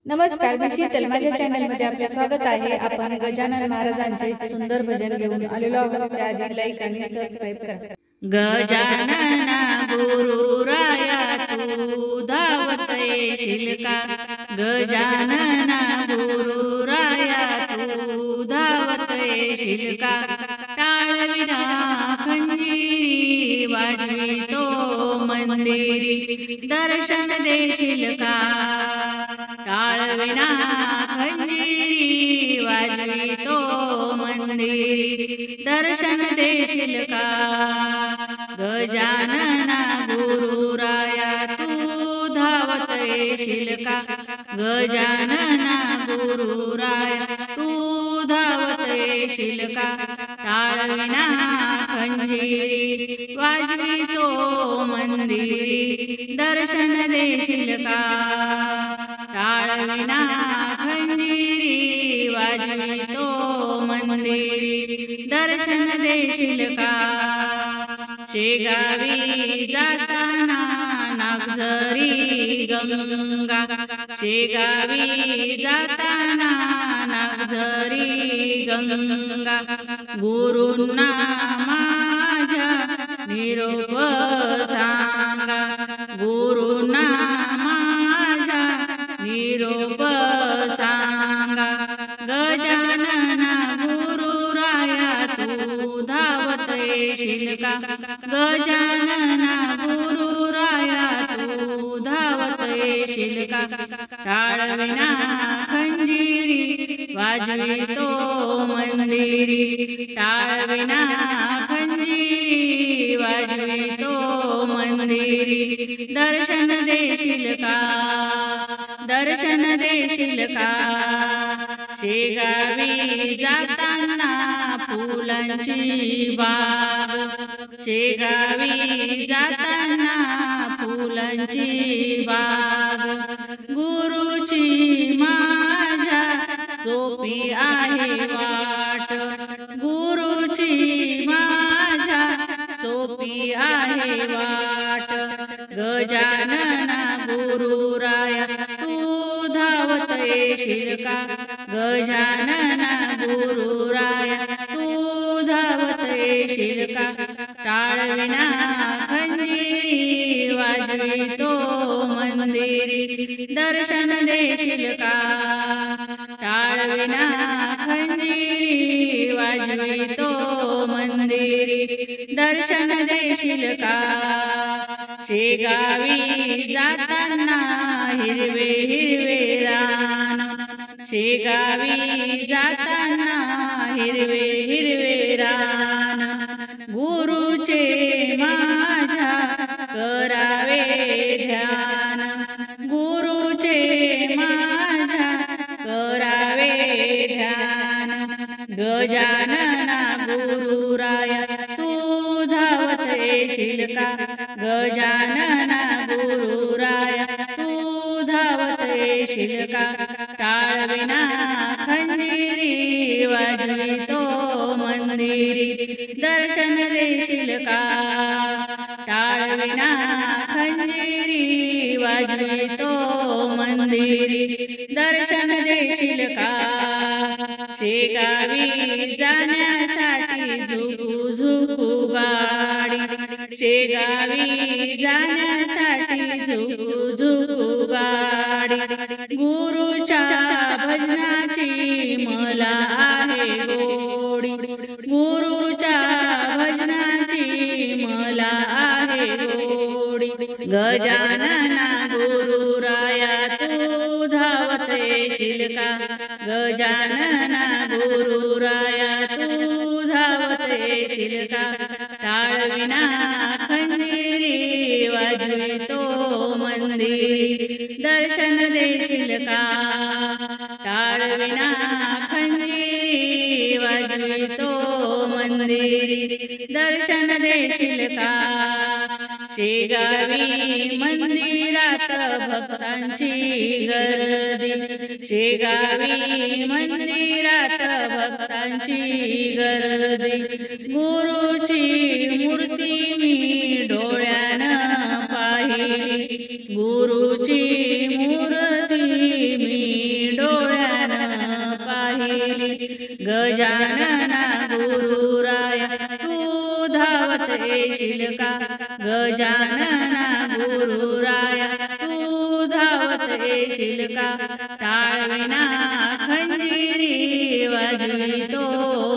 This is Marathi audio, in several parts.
नमस्कार, मी शीतल. माझ्या चॅनलमध्ये आपले स्वागत आहे. आपण गजानन महाराजांचे सुंदर भजन घेऊन आलेलो आहोत. त्याआधी लाईक आणि सबस्क्राईब करा. गजानना गुरुराया तू धावत येशील का? गजानना गुरुराया तू धावत येशील का? टाळविना खंजीरी वाजवितो मंदिरी दर्शन देशील का? टाळविना खंजीरी वाजवितो मंदिरी दर्शन देशील का? गजानना गुरुराया तू धावत येशील का? गजानना गुरुराया तू धावत येशील का? टाळविना खंजीरी वाजवितो मंदिरी दर्शन देशील का? टाळविना खंजीरी वाजवितो मंदिरी दर्शन देशील का? शेगावी जाताना नागझरी गंगा, शेगावी जाताना नागझरी गंगा, गुरूंना माझ्या निरोप सांगा, गुरूंना माझ्या निरोप सांगा. गजानना गुरुराया तू धावत येशील का? गजानना गुरुराया तू धावत येशील का? टाळविना खंजीरी वाजवितो मंदिरी, टाळविना खंजीरी वाजवितो मंदिरी दर्शन देशील का? दर्शन देशील का? शेगावी जाताना फुलांची बाग, शेगावी जाताना फुलांची बाग, गुरुची माझ्या सोपी आहे वाट, गुरुची माझ्या सोपी आहे वाट. गजानना गुरुराया तू धावत येशील का? गजानना गुरुराया तू धावत येशील का? टाळविना खंजीरी वाजवितो मंदिरी दर्शन देशील का? टाळविना खंजीरी वाजवितो मंदिरी दर्शन देशील का? शेगावी जाताना हिरवे हिरवे रान, शेगावी जाताना हिरवे हिरवे रान, गुरुचे माझ्या करावे ध्यान, गुरुचे माझ्या करावे ध्यान. गजानना गुरुराया तू धावत येशील का? गजानना गुरुराया तू धावत येशील का? टाळविना खंजीरी वाजवितो मंदिरी दर्शन देशील का? टाळविना खंजीरी वाजवितो मंदिरी दर्शन देशील का? शेगावी जाण्यासाठी झुकू झुकू गाडी, शेगावी जाण्यासाठी झुकू झुकू गाडी, गुरुच्या भजनाची मला आहे गोडी, गुरुच्या भजनाची मला आहे गोडी. गजानना गुरुराया तू धावत येशील का? गजानना गुरुराया तू धावत येशील का? टाळविना खंजीरी वाजवितो मंदिरी दर्शन देशील का? टाळविना खंजीरी वाजवितो मंदिरी दर्शन देशील का? शेगावी मंदिरात भक्तांची गर्दी, शेगावी मंदिरात भक्तांची गर्दी, गुरुची मूर्ती मी डोळ्यानं पाहिली, गुरुची मूर्ती मी गजानना गुरुराया तू धावत येशील का गजानना गुरुराया तू धावत येशील का टाळविना खंजिरी वाजवितो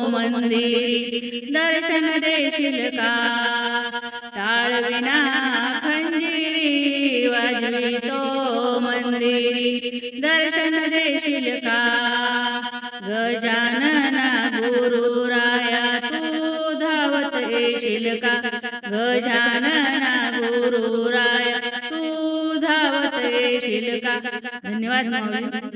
मंदिरी दर्शन देशील का टाळविना खंजिरी वाजवितो मंदिरी दर्शन देशील का गजानना गुरुराया तू धावत येशील का गजानना गुरुराया तू धावत येशील का. धन्यवाद माऊली.